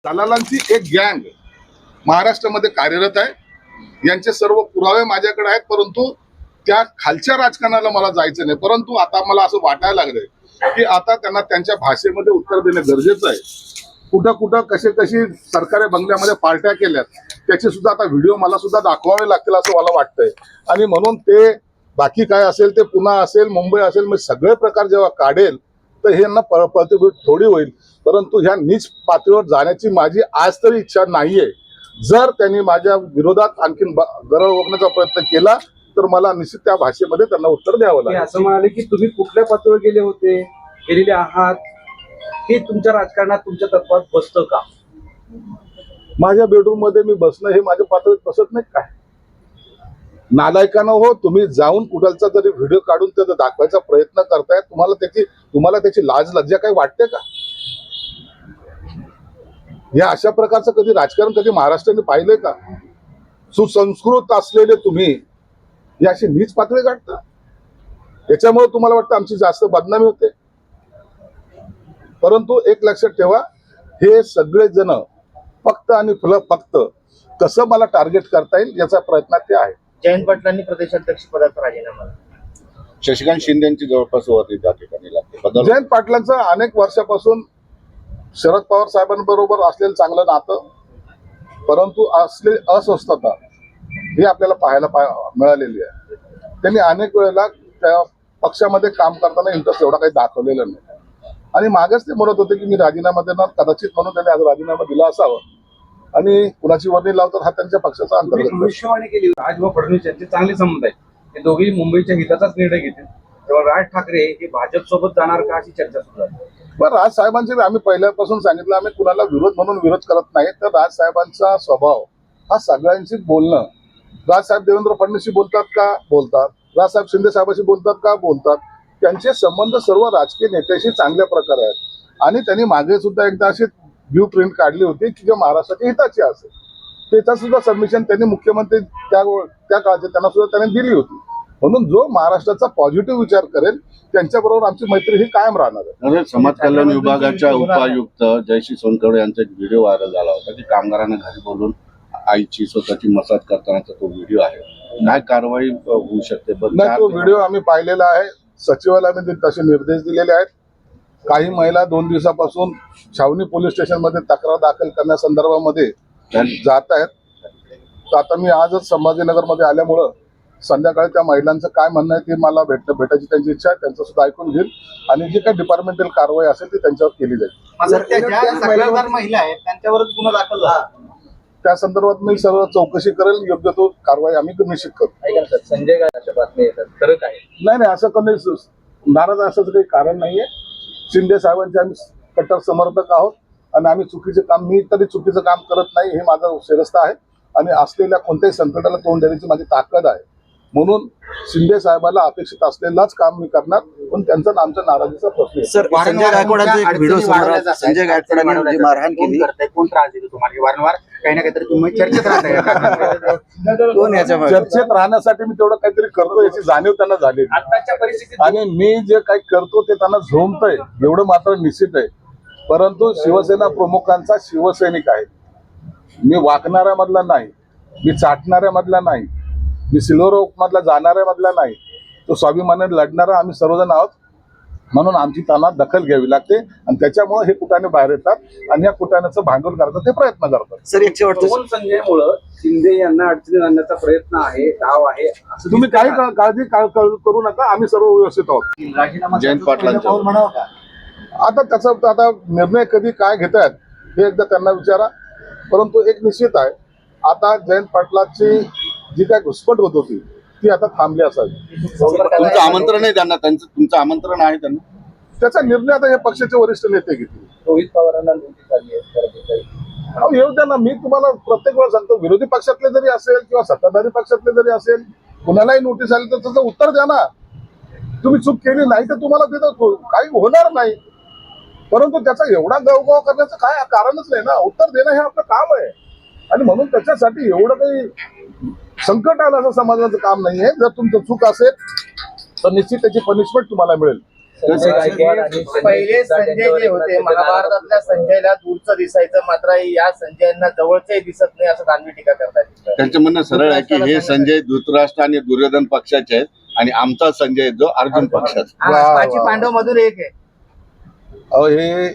दलालांची एक गँग महाराष्ट्रामध्ये कार्यरत आहे। यांचे सर्व पुरावे माझ्याकडे आहेत, परंतु त्या खालच्या राजकारणाला मला जायचं नाही। परंतु आता मला असं वाटायला लागलंय की आता त्यांना त्यांच्या भाषेमध्ये उत्तर देणे गरजेचं आहे। कुठं कुठं कशी सरकारी बंगल्यामध्ये पार्ट्या केल्यात त्याचे सुद्धा आता व्हिडिओ मला सुद्धा दाखवावे लागतील असं मला वाटतंय। आणि म्हणून ते बाकी काय असेल ते पुणे असेल मुंबई असेल मी सगळे प्रकार जेव्हा काढेल तर हे यांना प्रतिभूत थोडी होईल। परंतु ह्या नीच पातळीवर जाण्याची माझी आज तरी इच्छा नाहीये। जर त्यांनी माझ्या विरोधात आणखीन गरळ ओकण्याचा प्रयत्न केला तर मला निश्चित त्या भाषेमध्ये त्यांना उत्तर द्यावं लागेल। असं म्हणाले की तुम्ही कुठल्या पातळीवर गेलेले आहात हे तुमच्या राजकारणात तुमच्या तत्वात बसतं का? माझ्या बेडरूम मध्ये मी बसणं हे माझ्या पातळीत बसत नाही काय? नालायकानं हो, तुम्ही जाऊन कुठलचा तरी व्हिडिओ काढून त्याचा दाखवायचा प्रयत्न करताय, तुम्हाला त्याची लाज लज्जा काही वाटते का? या अशा प्रकारचं कधी राजकारण कधी महाराष्ट्राने पाहिलंय का? सुसंस्कृत असलेले तुम्ही ही अशी नीच पातळी गाठता, त्याच्यामुळे तुम्हाला वाटतं आमची जास्त बदनामी होते। परंतु एक लक्षात ठेवा, हे सगळे जण फक्त आणि फक्त कसं मला टार्गेट करता येईल याचा प्रयत्न ते आहे। जयंत पाटलांनी प्रदेशाध्यक्ष पदाचा राजीनामा शशिकांत शिंदेची जवळपास होती त्या ठिकाणी लागते। जयंत पाटलांचं अनेक वर्षापासून शरद पवार साहेबांबरोबर असलेलं चांगलं नातं, परंतु असले अस्वस्थता ही आपल्याला पाहायला मिळालेली आहे। त्यांनी अनेक वेळेला त्या पक्षामध्ये काम करताना इंटरेस्ट एवढा काही दाखवलेला नाही आणि मागेच ते म्हणत होते की मी राजीनामा देणार, कदाचित म्हणून त्यांनी आज राजीनामा दिला असावा आणि कुणाची वर्णी लावतात हा त्यांच्या पक्षाचा अंतर्गत भविष्यवाणी केली। राज व फडणवीस यांचे चांगले संबंध आहेत, हे दोघेही मुंबईच्या हिताचाच निर्णय घेतील, तेव्हा राज ठाकरे हे भाजप सोबत जाणार का अशी चर्चा सुरू आहे। पण राज साहेबांचे आम्ही पहिल्यापासून सांगितलं, आम्ही कुणाला विरोध म्हणून विरोध करत नाही। तर राज साहेबांचा स्वभाव हा सगळ्यांशी बोलणं, राज साहेब देवेंद्र फडणवीसशी बोलतात का? बोलतात। राज साहेब शिंदे साहेबांशी बोलतात का? बोलतात। त्यांचे संबंध सर्व राजकीय नेत्याशी चांगल्या प्रकारे आहेत आणि त्यांनी मागे सुद्धा एकदा अशी ब्ल्यू प्रिंट काढली होती की जे महाराष्ट्राच्या हिताची असेल, त्याचा सुद्धा सबमिशन त्यांनी मुख्यमंत्री त्या काळाचे त्यांना सुद्धा त्यांनी दिली होती। म्हणून जो महाराष्ट्राचा पॉझिटिव्ह विचार करेल त्यांच्याबरोबर आमची मैत्री ही कायम राहणार आहे। समाज कल्याण विभागाच्या उपायुक्त जयश्री सोनखडे यांचा एक व्हिडिओ व्हायरल झाला होता की कामगारांना घरी बोलून आईची स्वतःची मसाज करतानाचा तो व्हिडिओ आहे, काय कारवाई होऊ शकते? नाही, तो व्हिडिओ आम्ही पाहिलेला आहे, सचिवालयाने तसे निर्देश दिलेले आहेत। काही महिला 2 दिवसापासून छावणी पोलीस स्टेशन मध्ये तक्रार दाखल करण्यासंदर्भामध्ये जात आहेत। तर आता मी आजच संभाजीनगर मध्ये आल्यामुळं संध्याकाळी त्या महिलांचं काय म्हणणं आहे ते मला भेटायची त्यांची इच्छा आहे, त्यांचं सुद्धा ऐकून घेईल आणि जी काही डिपार्टमेंटल कारवाई असेल ती त्यांच्यावर केली जाईल। महिला आहेत त्यांच्यावरच गुन्हा दाखल झाला, त्या संदर्भात मी सर्व चौकशी करेल, योग्य तो कारवाई आम्ही निश्चित करू। संजय गायकवाडच्या बातम्या येतात, खरं काय? नाही, असं कोणी नाराज असायचं काही कारण नाहीये। शिंदे साहेबांचे आम्ही कट्टर समर्थक आहोत आणि आम्ही मी तरी चुकीचं काम करत नाही हे माझं शिरस्ता आहे आणि असलेल्या कोणत्याही संकटाला तोंड देण्याची माझी ताकद आहे। म्हणून शिंदे साहेबांना अपेक्षित असलेलाच काम मी करणार, पण त्यांचा आमच्या नाराजीचा प्रश्न आहे। संजय गायकवाडांचा एक व्हिडिओ संजय गायकवाडांनी मारहाण केली, कोण त्रास देतो तुम्हाला? वारंवार काही ना काहीतरी तुम्ही चर्चेत राहताय, कोण याच्या चर्चेत राहण्यासाठी मी तेवढं काहीतरी करतो याची जाणीव त्यांना झाली आताच्या परिस्थितीत आणि मी जे काही करतो ते त्यांना झोंबतंय एवढं मात्र निश्चित आहे। परंतु शिवसेना प्रमुखांचा शिवसैनिक आहे, मी वाकणाऱ्या मधला नाही, मी चाटणाऱ्या मधला नाही, मी सिल्वर ओक मधला जाणाऱ्या मधला नाही, तो स्वाभिमानाने लढणारा आम्ही सर्वजण आहोत। म्हणून आमची त्यांना दखल घ्यावी लागते आणि त्याच्यामुळे हे कुटाणे बाहेर येतात आणि या कुटाण्याचं भांडवल करतात ते प्रयत्न करतात। सर एक शेवटचं, दोन संजयमुळं शिंदे यांना अडचणीत आणण्याचा प्रयत्न आहे, डाव आहे असं तुम्ही काही काळजी करू नका, आम्ही सर्व व्यवस्थित आहोत। राजीनामा जयंत पाटलांचा म्हणावं का? आता त्याचा आता निर्णय कधी काय घेतायत हे एकदा त्यांना विचारा। परंतु एक निश्चित आहे, आता जयंत पाटलाची जी काय घुसपट होत होती ती आता थांबली असावी। तुमचं आमंत्रण आहे त्यांना, तुमचं आमंत्रण आहे त्यांना, त्याचा निर्णय आता हे पक्षाचे वरिष्ठ नेते घेतील। रोहित पवारांना नोटीस आली आहे, येऊ द्या ना, मी तुम्हाला प्रत्येक वेळा सांगतो, विरोधी पक्षातले जरी असेल किंवा सत्ताधारी पक्षातले जरी असेल, कुणालाही नोटीस आली तर त्याचं उत्तर द्या ना। तुम्ही चूक केली नाही तर तुम्हाला तिथं काही होणार नाही, परंतु त्याचा एवढा गवगव करण्याचं काय कारणच नाही ना। उत्तर देणं हे आपलं काम आहे आणि म्हणून त्याच्यासाठी एवढं काही संकट आलं असं समजण्याचं काम नाहीये। जर तुमचं चूक असेल तर निश्चित त्याची पनिशमेंट तुम्हाला मिळेल। पहिले संजय जे होते महाभारतातल्या संजयला दूरचं दिसायचं, मात्र या संजयांना जवळचंही दिसत नाही असं दानवी टीका करतात. त्यांचं म्हणणं सरळ आहे की हे संजय धृतराष्ट्र आणि दुर्योधन पक्षाचे आहेत आणि आमचा संजय जो अर्जुन पक्षाचा. पाची पांडव मधून एक आहे. अहो हे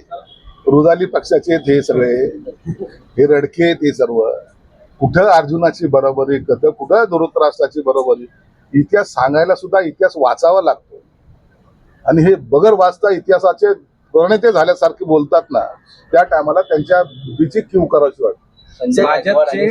रुदाली पक्षाचे आहेत हे सगळे, हे रडके आहेत हे सर्व. कुठं अर्जुनाची बरोबरी, कुठं धृतराष्ट्राची बरोबरी. इतिहास सांगायला सुद्धा इतिहास वाचावा लागतो आणि हे बगर वाचता इतिहासाचे प्रणेते झाल्यासारखे बोलतात ना, त्या टायमाला त्यांच्या बुद्धीची कीव करायची वाटते. भाजपचे